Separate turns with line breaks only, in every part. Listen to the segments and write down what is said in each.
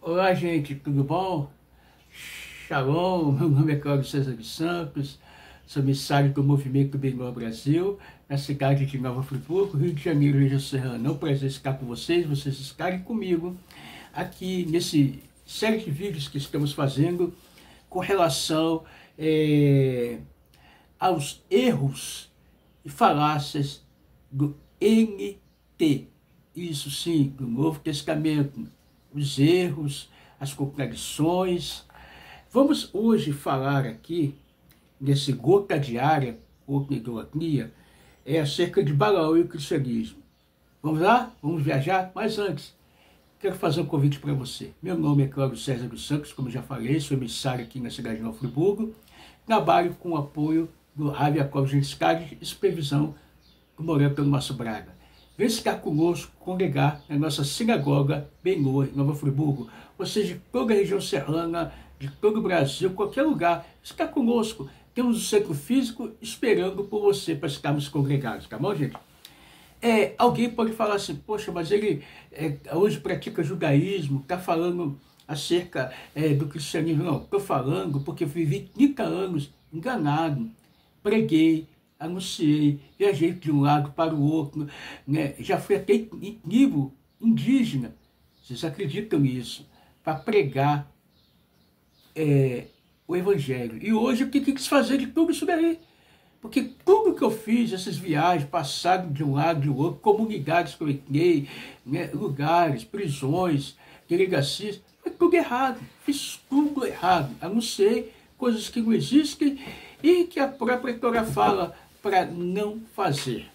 Olá, gente, tudo bom? Shalom, meu nome é Cláudio César dos Santos, sou emissário do Movimento Benó Brasil, na cidade de Nova Friburgo, Rio de Janeiro, região serrana. É um prazer estar com vocês estarem comigo aqui nesse série de vídeos que estamos fazendo com relação aos erros e falácias do NT. Isso sim, do Novo Testamento. Os erros, as contradições. Vamos hoje falar aqui, nesse Gota Diária, outra idolatria, acerca de Balaão e o cristianismo. Vamos lá? Vamos viajar? Mas antes, quero fazer um convite para você. Meu nome é Cláudio César dos Santos, como já falei, sou emissário aqui na cidade de Nova Friburgo. Trabalho com o apoio do Rav Yaakov Genskad e supervisão do Morel pelo Márcio Braga. Vem ficar conosco, congregar na nossa sinagoga Benô, em Nova Friburgo. Você de toda a região serrana, de todo o Brasil, qualquer lugar, ficar conosco. Temos um centro físico esperando por você para estarmos congregados, tá bom, gente? Alguém pode falar assim, poxa, mas ele hoje pratica judaísmo, está falando acerca do cristianismo. Não, estou falando porque vivi 30 anos enganado, preguei, anunciei, viajei de um lado para o outro, né? Já fui até em tribo indígena, vocês acreditam nisso, para pregar o evangelho. E hoje o que quis fazer de tudo isso daí? Porque tudo que eu fiz, essas viagens, passado de um lado e do outro, comunidades que eu entrei, né, lugares, prisões, delegacias, foi tudo errado, fiz tudo errado, anunciei coisas que não existem e que a própria Torá fala para não fazer.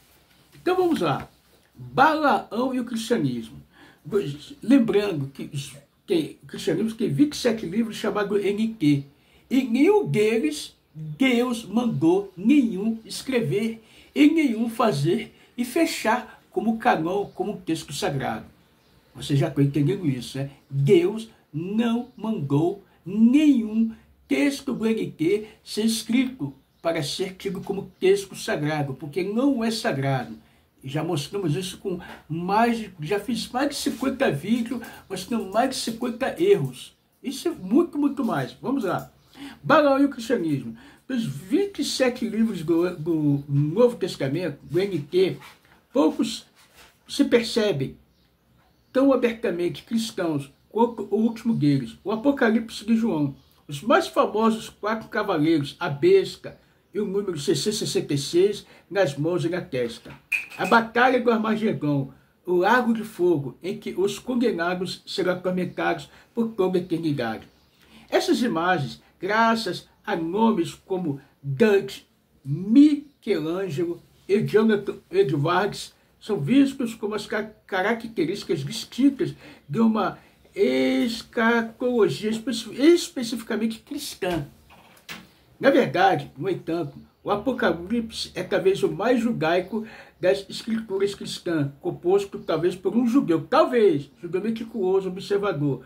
Então vamos lá. Balaão e o cristianismo. Lembrando que o cristianismo tem 27 livros chamados NT. E nenhum deles Deus mandou nenhum escrever e nenhum fazer e fechar como canon, como texto sagrado. Você já está entendendo isso, né? Deus não mandou nenhum texto do NT ser escrito para ser tido como texto sagrado, porque não é sagrado. Já mostramos isso com já fiz mais de 50 vídeos, mostrando mais de 50 erros. Isso é muito, muito mais. Vamos lá. Balaão e o cristianismo. Dos 27 livros do Novo Testamento, do NT, poucos se percebem tão abertamente cristãos quanto o último deles, o Apocalipse de João. Os mais famosos 4 cavaleiros, a besta e o número 666 nas mãos e na testa. A batalha do Armagedon, o lago de fogo, em que os condenados serão atormentados por toda a eternidade. Essas imagens, graças a nomes como Dante, Michelangelo e Jonathan Edwards, são vistos como as características distintas de uma escatologia especificamente cristã. Na verdade, no entanto, o Apocalipse é talvez o mais judaico das escrituras cristãs, composto talvez por um judeu, judeu meticuloso, observador,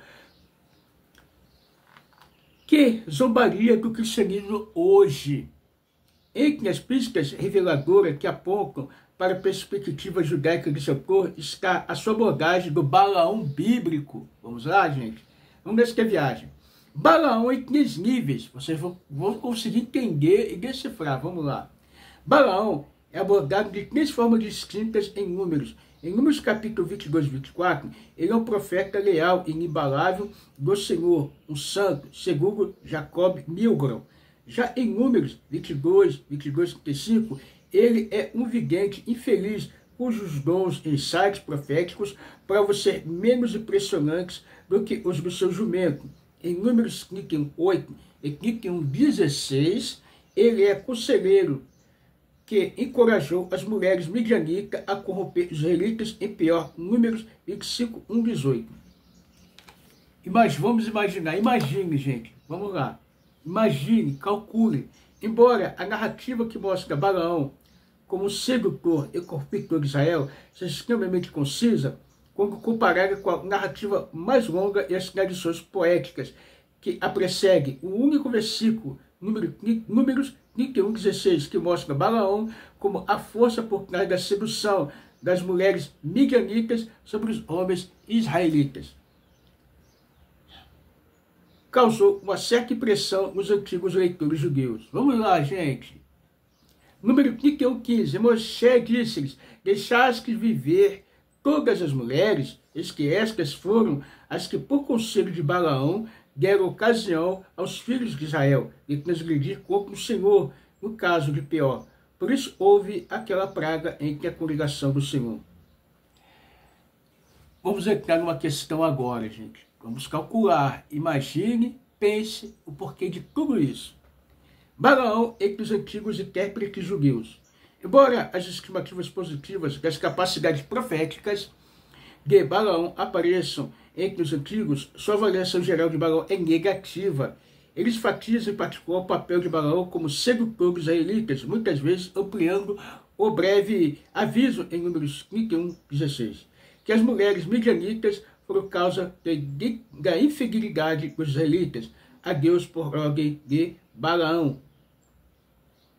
que zombaria do cristianismo hoje. Entre as pistas reveladoras que apontam para a perspectiva judaica de seu autor está a sua abordagem do Balaão bíblico. Vamos lá, gente? Vamos nessa viagem. Balaão em 3 níveis. Vocês vão conseguir entender e decifrar. Vamos lá. Balaão é abordado de 3 formas distintas em Números. Em Números capítulo 22 e 24, ele é um profeta leal e inabalável do Senhor, um santo, segundo Jacob Milgrom. Já em Números 22 e 35, ele é um vidente infeliz, cujos dons e insights proféticos provam ser menos impressionantes do que os do seu jumento. Em Números 31:8 e 31:16, ele é conselheiro que encorajou as mulheres midianitas a corromper os israelitas em pior. Números 25:1-18. Mas vamos imaginar, imagine, gente, vamos lá. Imagine, calcule. Embora a narrativa que mostra Balaão como sedutor e corruptor de Israel seja extremamente concisa, quando comparada com a narrativa mais longa e as tradições poéticas que a precedem, o único versículo, Números 31:16, que mostra Balaão como a força por trás da sedução das mulheres midianitas sobre os homens israelitas. causou uma certa impressão nos antigos leitores judeus. Vamos lá, gente. Número 31:15. Moshe disse-lhes: deixastes viver todas as mulheres, eis que estas foram as que, por conselho de Balaão, deram ocasião aos filhos de Israel de transgredir contra o Senhor, no caso de Peor. Por isso houve aquela praga entre a congregação do Senhor. Vamos entrar numa questão agora, gente. Vamos calcular. Imagine, pense o porquê de tudo isso. Balaão entre os antigos intérpretes judeus. Embora as estimativas positivas das capacidades proféticas de Balaão apareçam entre os antigos, sua avaliação geral de Balaão é negativa. Eles enfatizam em particular o papel de Balaão como sedutor dos israelitas, muitas vezes ampliando o breve aviso em Números 31:16, que as mulheres midianitas por causa da infidelidade dos israelitas a Deus por ordem de Balaão.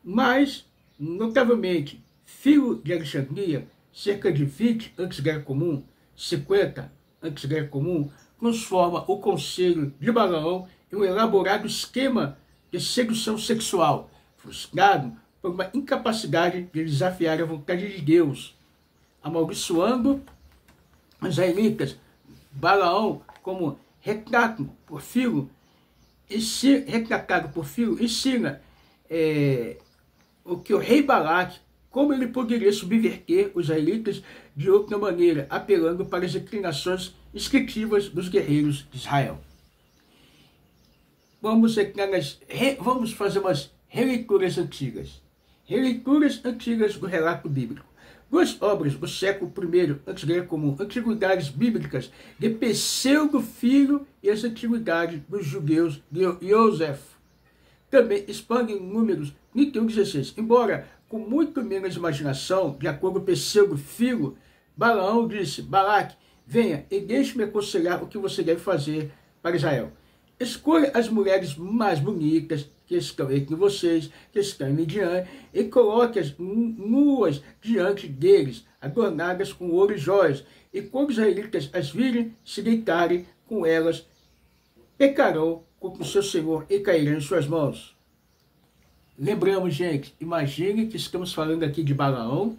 Mas, notavelmente, filho de Alexandria, cerca de 20 antes da Era Comum, 50 antes da Era Comum, transforma o conselho de Balaão em um elaborado esquema de sedução sexual, frustrado por uma incapacidade de desafiar a vontade de Deus, amaldiçoando os israelitas. Balaão, como retratado por filho, ensina o que o rei Balaque, como ele poderia subverter os israelitas de outra maneira, apelando para as inclinações instintivas dos guerreiros de Israel. Vamos fazer umas releituras antigas. Releituras antigas do relato bíblico. Duas obras do século I antes da Era Comum, Antiguidades Bíblicas de Pseudo-Filho e as Antiguidades dos Judeus de Yosef. Também expandem Números 31:16. Embora com muito menos imaginação, de acordo com Pseudo-Filho, Balaão disse: Balaque, venha e deixe-me aconselhar o que você deve fazer para Israel. Escolha as mulheres mais bonitas que estão entre vocês, que estão em Midian, e coloque-as nuas diante deles, adornadas com ouro e joias. E quando os israelitas as virem, se deitarem com elas, pecarão contra o seu Senhor e cairão em suas mãos. Lembramos, gente, imagine que estamos falando aqui de Balaão,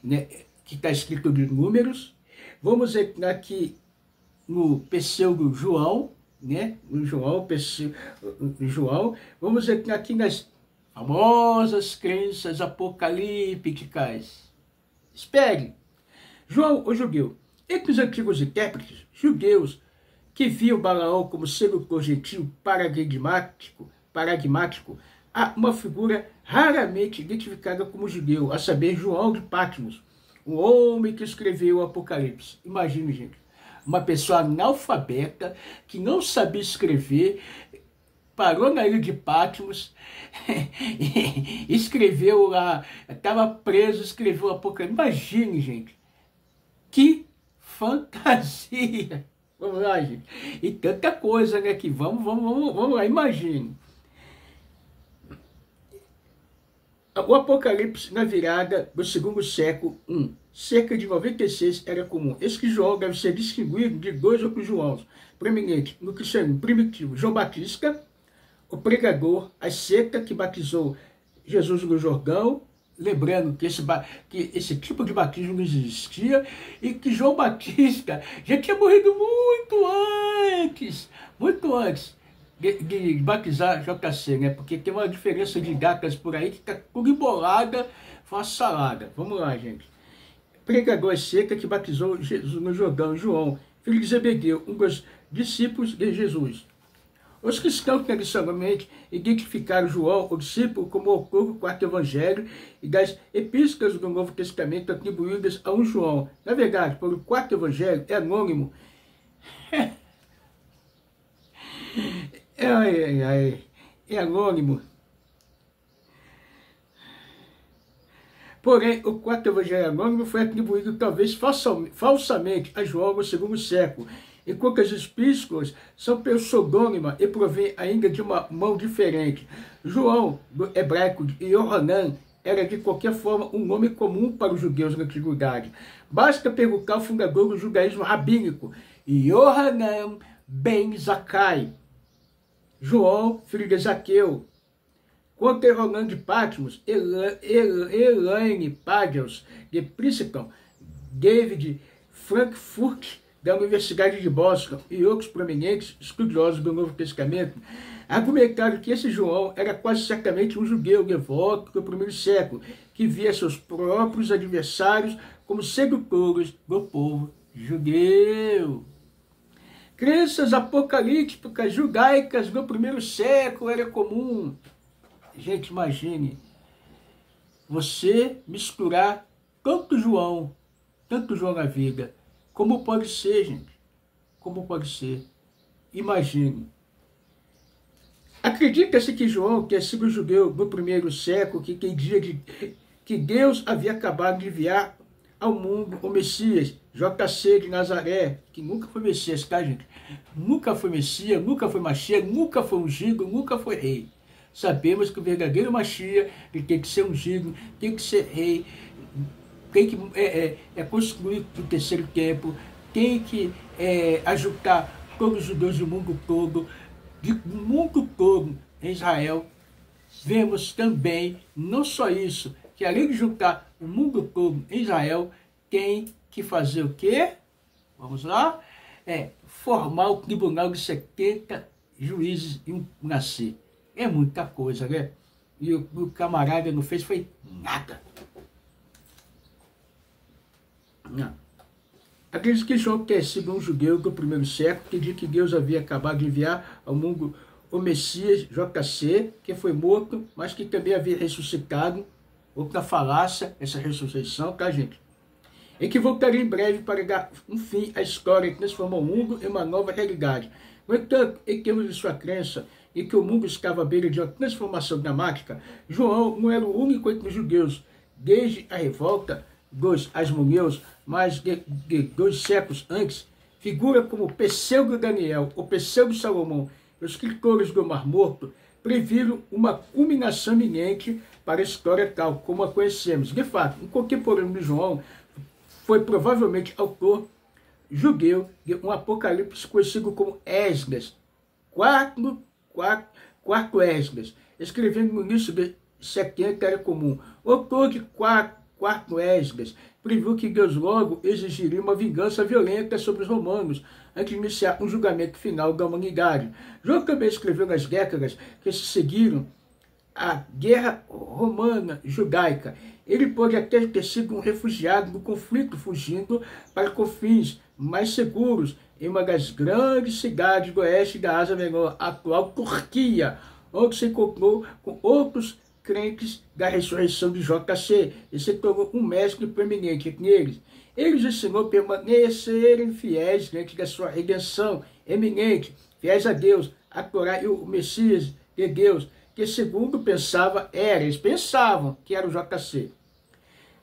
né, que está escrito de Números. Vamos entrar aqui no Pseudo João, né? No João, vamos entrar aqui nas famosas crenças apocalípticas. Espere! João, o judeu. Entre os antigos intérpretes judeus que viam Balaão como sedutor gentil pragmático, há uma figura raramente identificada como judeu, a saber, João de Patmos, o homem que escreveu o Apocalipse. Imagine, gente, uma pessoa analfabeta que não sabia escrever, parou na ilha de Patmos, escreveu lá, estava preso, escreveu o Apocalipse. Imagine, gente, que fantasia! Vamos lá, gente. E tanta coisa, né, que vamos lá, imagine. O Apocalipse na virada do segundo século I, cerca de 96, era comum. Esse João deve ser distinguido de dois outros Joãos proeminentes no cristianismo primitivo: João Batista, o pregador, a seca que batizou Jesus no Jordão, lembrando que esse tipo de batismo não existia e que João Batista já tinha morrido muito antes de batizar JC, né? Porque tem uma diferença de datas por aí que está tudo embolada, foi uma salada. Vamos lá, gente. Pregador seca que batizou Jesus no Jordão, João, filho de Zebedeu, um dos discípulos de Jesus. Os cristãos tradicionalmente identificaram João, o discípulo, como o autor do quarto evangelho e das epístolas do Novo Testamento atribuídas a um João. Na verdade, por o quarto evangelho é anônimo. É anônimo. Porém, o quarto evangelho anônimo foi atribuído talvez falsamente a João no segundo século, enquanto as epístolas são pseudônima e provém ainda de uma mão diferente. João, do hebraico de Yohanan, era de qualquer forma um nome comum para os judeus na antiguidade. Basta perguntar ao fundador do judaísmo rabínico, Yohanan ben Zakkai, João, filho de Zaqueu, contra Rolando de Patmos, Elaine Pagels, de Princeton, David Frankfurt, da Universidade de Boston, e outros prominentes estudiosos do Novo Testamento, argumentaram que esse João era quase certamente um judeu devoto do primeiro século, que via seus próprios adversários como sedutores do povo judeu. Crenças apocalípticas judaicas do primeiro século era comum. Gente, imagine você misturar tanto João na vida. Como pode ser, gente? Como pode ser? Imagine. Acredita-se que João, que é sido judeu do primeiro século, que dizia que Deus havia acabado de enviar ao mundo o Messias, JC de Nazaré, que nunca foi Messias, tá, gente? Nunca foi Messias, nunca foi Mashiach, nunca foi ungido, nunca foi rei. Sabemos que o verdadeiro Mashiach ele tem que ser ungido, tem que ser rei, tem que construir o terceiro templo, tem que ajuntar todos os judeus do mundo todo, em Israel. Vemos também, não só isso, que além de juntar o mundo todo em Israel, tem que fazer o quê? Vamos lá? Formar o tribunal de 70 juízes e um nascer. É muita coisa, né? E o camarada não fez, foi nada. Não. Acredito que João ter sido um judeu do primeiro século, que diz que Deus havia acabado de enviar ao mundo o Messias, JC, que foi morto, mas que também havia ressuscitado. Outra falácia, essa ressurreição, tá, gente? E que voltaria em breve para dar um fim à história e transformar o mundo em uma nova realidade. No entanto, em termos de sua crença, e que o mundo estava à beira de uma transformação dramática, João não era o único entre os judeus. Desde a revolta dos asmoneus, mais de 2 séculos antes, figura como Pseudo Daniel ou Pseudo Salomão, os escritores do Mar Morto, previram uma culminação iminente para a história tal como a conhecemos. De fato, um contemporâneo de João foi provavelmente autor judeu de um apocalipse conhecido como Esdras, quarto Esdras, escrevendo no início de 70 era comum. O autor de quarto Esdras previu que Deus logo exigiria uma vingança violenta sobre os romanos antes de iniciar um julgamento final da humanidade. João também escreveu nas décadas que se seguiram a guerra romana judaica. Ele pode até ter sido um refugiado do conflito, fugindo para confins mais seguros em uma das grandes cidades do oeste da Ásia Menor, a atual Turquia, onde se encontrou com outros crentes da ressurreição de JC e se tornou um mestre preeminente entre eles. Ele os ensinou a permanecerem fiéis diante da sua redenção eminente, fiéis a Deus, a Torá e o Messias de Deus, que segundo eles pensavam que era o JC.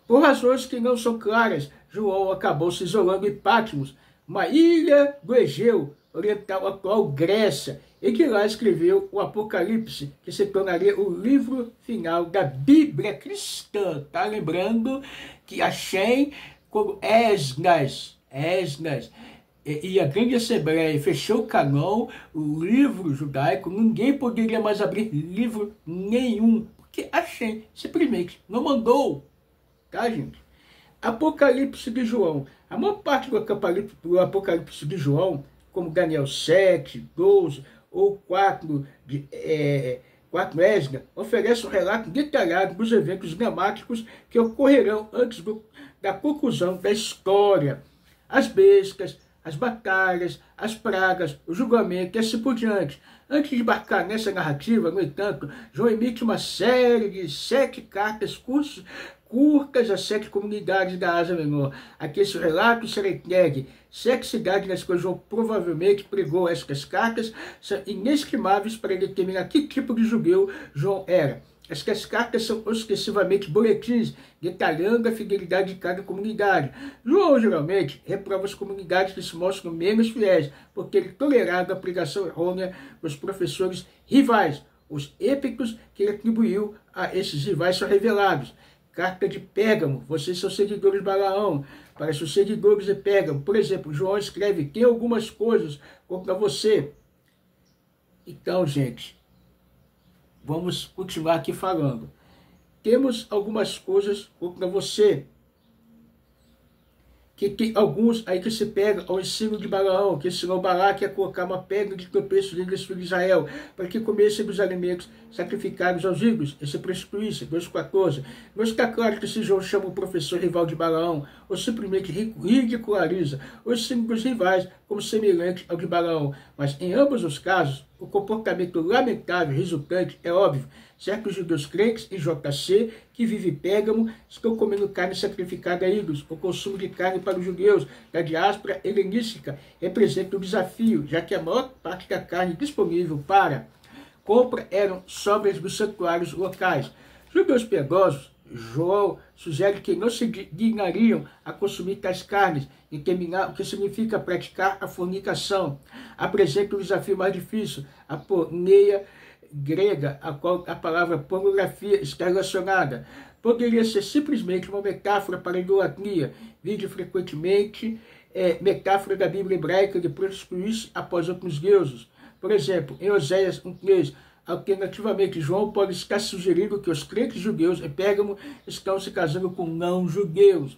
Por razões que não são claras, João acabou se isolando em Patmos, uma ilha do Egeu Oriental, atual Grécia, e que lá escreveu o Apocalipse, que se tornaria o livro final da Bíblia cristã. Tá lembrando que Hashem, quando Esdras e a grande Assembleia fechou o canon, o livro judaico, ninguém poderia mais abrir livro nenhum, porque Hashem simplesmente não mandou. Tá, gente? Apocalipse de João. A maior parte do Apocalipse de João, como Daniel 7, 12 ou 4 Esdras, oferece um relato detalhado dos eventos dramáticos que ocorrerão antes da conclusão da história. As bestas, as batalhas, as pragas, o julgamento e assim por diante. Antes de embarcar nessa narrativa, no entanto, João emite uma série de 7 cartas curtas a 7 comunidades da Ásia Menor. Aqui esse relato será entregue. 7 cidades nas quais João provavelmente pregou estas cartas são inestimáveis para determinar que tipo de judeu João era. Estas cartas são excessivamente boletins, detalhando a fidelidade de cada comunidade. João geralmente reprova as comunidades que se mostram menos fiéis, porque ele tolerava a pregação errônea dos professores rivais. Os épicos que ele atribuiu a esses rivais são revelados. Carta de Pérgamo, vocês são seguidores de Balaão, para seus seguidores de Pérgamo. Por exemplo, João escreve: tem algumas coisas contra você. Então, gente, vamos continuar aqui falando. Temos algumas coisas contra você. Que tem alguns aí que se pegam ao ensino de Balaão, que ensinou Balaque a colocar uma pedra de tropeço dentro dos filhos de Israel, para que comessem dos alimentos sacrificados aos ídolos, e se prostituíssem. 2,14. Não está claro que se João chama o professor rival de Balaão, ou simplesmente ridiculariza os símbolos rivais como semelhantes ao de Balaão, mas em ambos os casos, o comportamento lamentável resultante é óbvio. Certos judeus crentes em JC, que vivem em Pérgamo, estão comendo carne sacrificada a ídolos. O consumo de carne para os judeus da diáspora helenística representa um desafio, já que a maior parte da carne disponível para compra eram sobras dos santuários locais. Judeus piedosos, João sugere que não se dignariam a consumir tais carnes, determinar o que significa praticar a fornicação. Apresenta um desafio mais difícil, a porneia grega, a qual a palavra pornografia está relacionada. Poderia ser simplesmente uma metáfora para a idolatria, vide frequentemente metáfora da Bíblia hebraica de prostituir-se após outros deuses. Por exemplo, em Oséias 1,3, alternativamente, João pode estar sugerindo que os crentes judeus em Pérgamo estão se casando com não-judeus.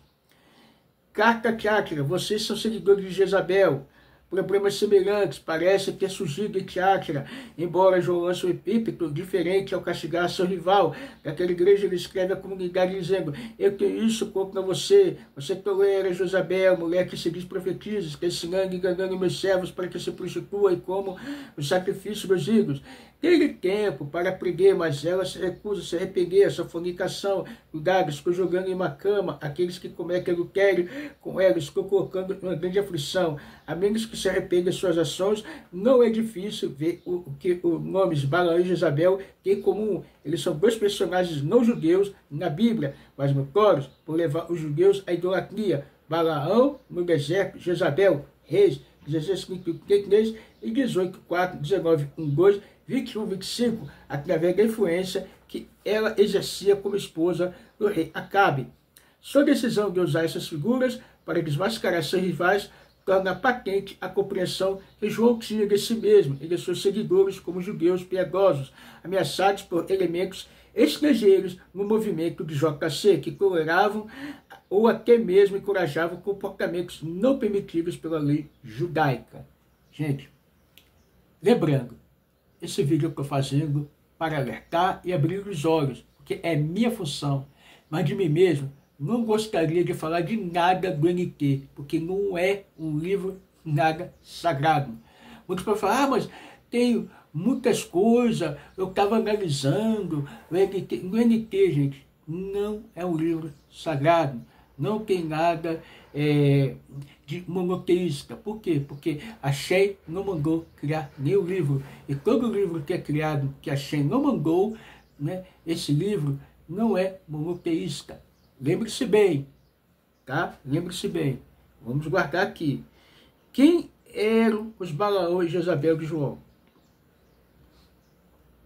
Carta Tiátira, vocês são seguidores de Jezabel. Problemas semelhantes parecem ter surgido em Tiátira, embora João lance um epíteto diferente ao castigar seu rival. Daquela igreja ele escreve à comunidade dizendo: eu tenho isso contra você, você tolera Jezabel, mulher que se diz profetiza, está ensinando e enganando meus servos para que se prostituam e comam o sacrifício dos ídolos. Tem tempo para aprender, mas ela se recusa a se arrepender, essa fornicação, cuidado, estou jogando em uma cama, aqueles que cometem adultério com ela, estou colocando uma grande aflição, a menos que se arrependa de suas ações. Não é difícil ver o que os nomes Balaão e Jezabel têm em comum. Eles são dois personagens não judeus na Bíblia, mas notórios por levar os judeus à idolatria. Balaão no deserto, Jezabel, Reis, 16:53 e 18:4, 19:1-2, 21:25, através da influência que ela exercia como esposa do rei Acabe. Sua decisão de usar essas figuras para desmascarar seus rivais torna patente a compreensão que João tinha de si mesmo e de seus seguidores como judeus piedosos, ameaçados por elementos estrangeiros no movimento de JC, que toleravam ou até mesmo encorajavam comportamentos não permitidos pela lei judaica. Gente, lembrando, esse vídeo eu estou fazendo para alertar e abrir os olhos, porque é minha função, mas de mim mesmo não gostaria de falar de nada do NT, porque não é um livro nada sagrado. Muitos podem falar, mas tenho muitas coisas, eu estava analisando, o NT. No NT, gente, não é um livro sagrado, não tem nada de monoteísta. Por quê? Porque a Shem não mandou criar nenhum livro, e todo livro que é criado, que a Shem não mandou, né, esse livro não é monoteísta. Lembre-se bem, tá? Lembre-se bem. Vamos guardar aqui. Quem eram os Balaão e Jezabel de João?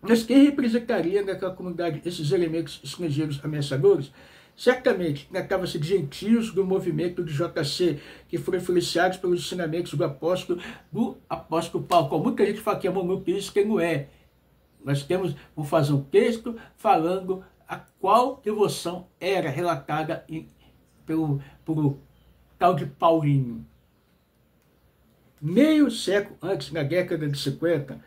Mas quem representaria naquela comunidade esses elementos estrangeiros ameaçadores? Certamente tratava-se de gentios do movimento de JC, que foram influenciados pelos ensinamentos do apóstolo Paulo. Como muita gente fala que é monoteísta, que não é. Nós vamos fazer um texto falando a qual devoção era relatada por tal de Paulinho. Meio século antes, na década de 50,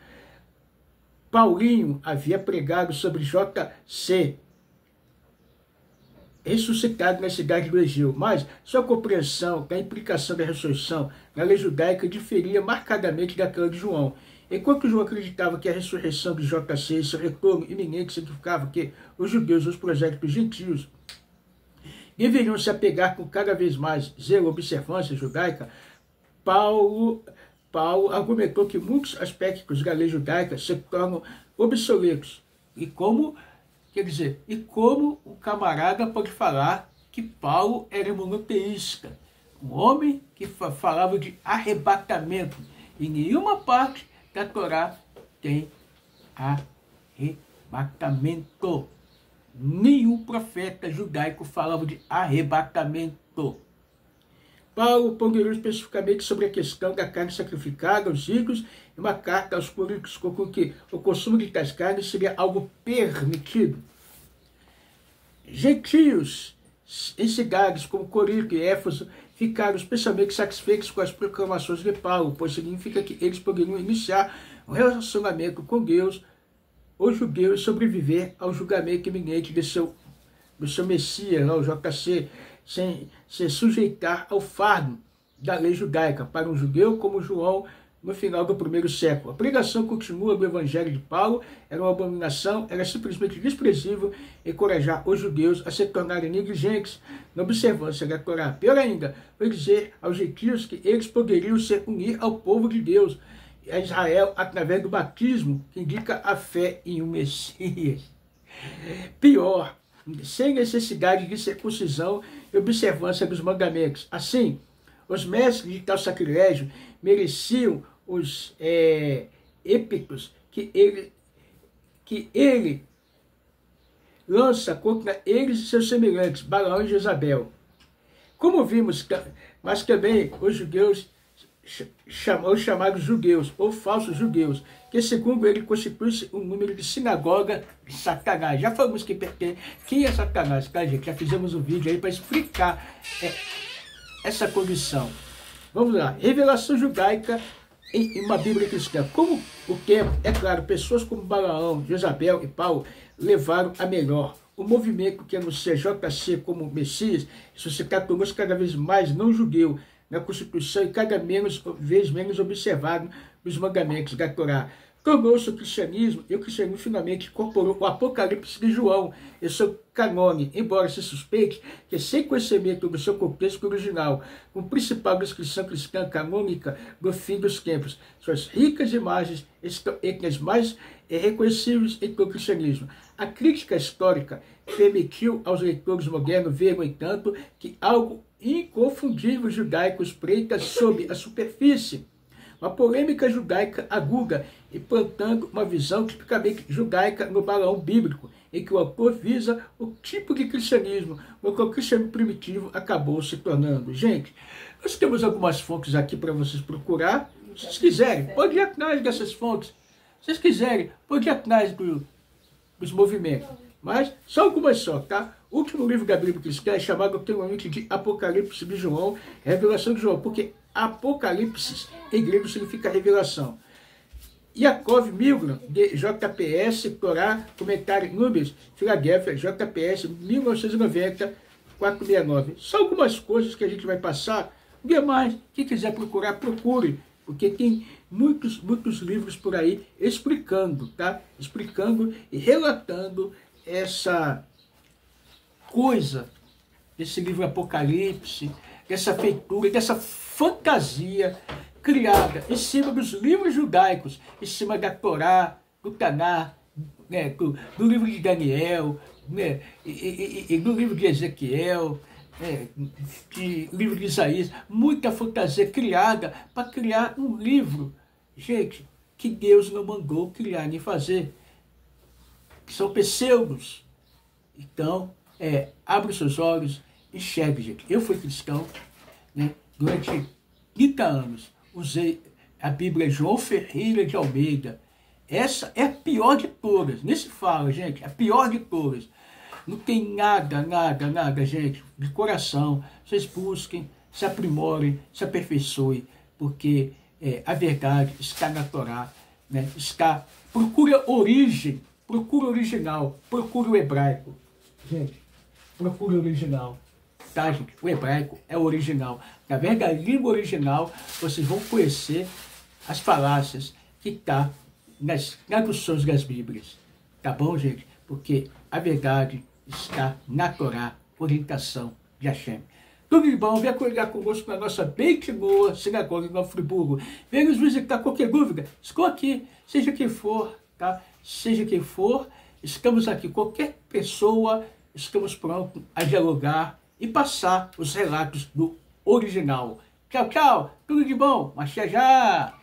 Paulinho havia pregado sobre JC, ressuscitado na cidade do Egeu, mas sua compreensão da implicação da ressurreição na lei judaica diferia marcadamente daquela de João. Enquanto João acreditava que a ressurreição de JC e seu retorno iminente significava que os judeus e os prosélitos gentios deveriam se apegar com cada vez mais zelo à observância judaica, Paulo argumentou que muitos aspectos da lei judaica se tornam obsoletos. E como o camarada pode falar que Paulo era monoteísta? Um homem que falava de arrebatamento. Em nenhuma parte da Torá tem arrebatamento. Nenhum profeta judaico falava de arrebatamento. Paulo ponderou especificamente sobre a questão da carne sacrificada aos ídolos e uma carta aos coríntios conclui que o consumo de tais carnes seria algo permitido. Gentios em cidades como Corinto e Éfeso ficaram especialmente satisfeitos com as proclamações de Paulo, pois significa que eles poderiam iniciar um relacionamento com Deus, os judeus, e sobreviver ao julgamento iminente do seu Messias, o JC, sem se sujeitar ao fardo da lei judaica para um judeu como João no final do primeiro século. A pregação continua do evangelho de Paulo era uma abominação, era simplesmente desprezível encorajar os judeus a se tornarem negligentes na observância da Torá. Pior ainda, foi dizer aos gentios que eles poderiam se unir ao povo de Deus, a Israel, através do batismo, que indica a fé em um Messias. Pior, sem necessidade de circuncisão e observância dos mandamentos. Assim, os mestres de tal sacrilégio mereciam os épicos que ele lança contra eles e seus semelhantes, Balaão e Jezabel. Como vimos, mas também os judeus, os chamados judeus, ou falsos judeus, que segundo ele constitui-se um número de sinagoga de Satanás. Já falamos quem é Satanás, tá, gente? Já fizemos um vídeo aí para explicar essa condição. Vamos lá. Revelação judaica em uma Bíblia cristã. Como o tempo, é claro, pessoas como Balaão, Jezabel e Paulo levaram a melhor. O movimento que anuncia JC como Messias suscitar conosco cada vez mais não judeu na Constituição e cada vez menos observado nos mandamentos da Torá. Tornou-se o cristianismo, e o cristianismo finalmente incorporou o Apocalipse de João em seu canone, embora se suspeite que, sem conhecimento do seu contexto original, com a principal descrição cristã canônica do fim dos tempos, suas ricas imagens estão entre as mais reconhecíveis em todo o cristianismo. A crítica histórica permitiu aos leitores modernos ver, no entanto, que algo inconfundível judaico espreita sob a superfície. Uma polêmica judaica aguda, implantando uma visão tipicamente judaica no Balaão bíblico, em que o autor visa o tipo de cristianismo no qual o cristianismo primitivo acabou se tornando. Gente, nós temos algumas fontes aqui para vocês procurar. Se vocês quiserem, pode ir atrás dessas fontes. Se vocês quiserem, pode ir atrás dos movimentos. Mas só algumas só, tá? O último livro da Bíblia cristã é chamado anteriormente de Apocalipse de João, Revelação de João, porque Apocalipse em grego significa revelação. Yaakov Milgram, de JPS, Torá, Comentário Números, Filadélfia, JPS, 1990, 469. São algumas coisas que a gente vai passar. Um dia mais, quem quiser procurar, procure, porque tem muitos livros por aí explicando, tá? Explicando e relatando essa coisa, desse livro Apocalipse, dessa feitura, dessa fantasia criada em cima dos livros judaicos, em cima da Torá, do Taná, né, do livro de Daniel, né, e do livro de Ezequiel, do livro de Isaías, muita fantasia criada para criar um livro, gente, que Deus não mandou criar nem fazer. São pseudos. Então, abre os seus olhos, enxergue, gente. Eu fui cristão, né? Durante 30 anos, usei a Bíblia João Ferreira de Almeida. Essa é a pior de todas. Nem se fala, gente, a pior de todas. Não tem nada, gente, de coração. Vocês busquem, se aprimorem, se aperfeiçoem, porque a verdade está na Torá, né? Procura origem, procura original, procura o hebraico. Gente, procura o original. Tá, gente? O hebraico é o original. Através da língua original, vocês vão conhecer as falácias que estão nas traduções das Bíblias. Tá bom, gente? Porque a verdade está na Torá, orientação de Hashem. Tudo de bom, venha coligar conosco na nossa Beit Noa sinagoga em Nova Friburgo. Venha nos visitar. Qualquer dúvida, estou aqui, seja quem for, tá? Seja quem for, estamos aqui. Qualquer pessoa, estamos prontos a dialogar e passar os relatos do original. Tchau, tchau, tudo de bom, mas já já!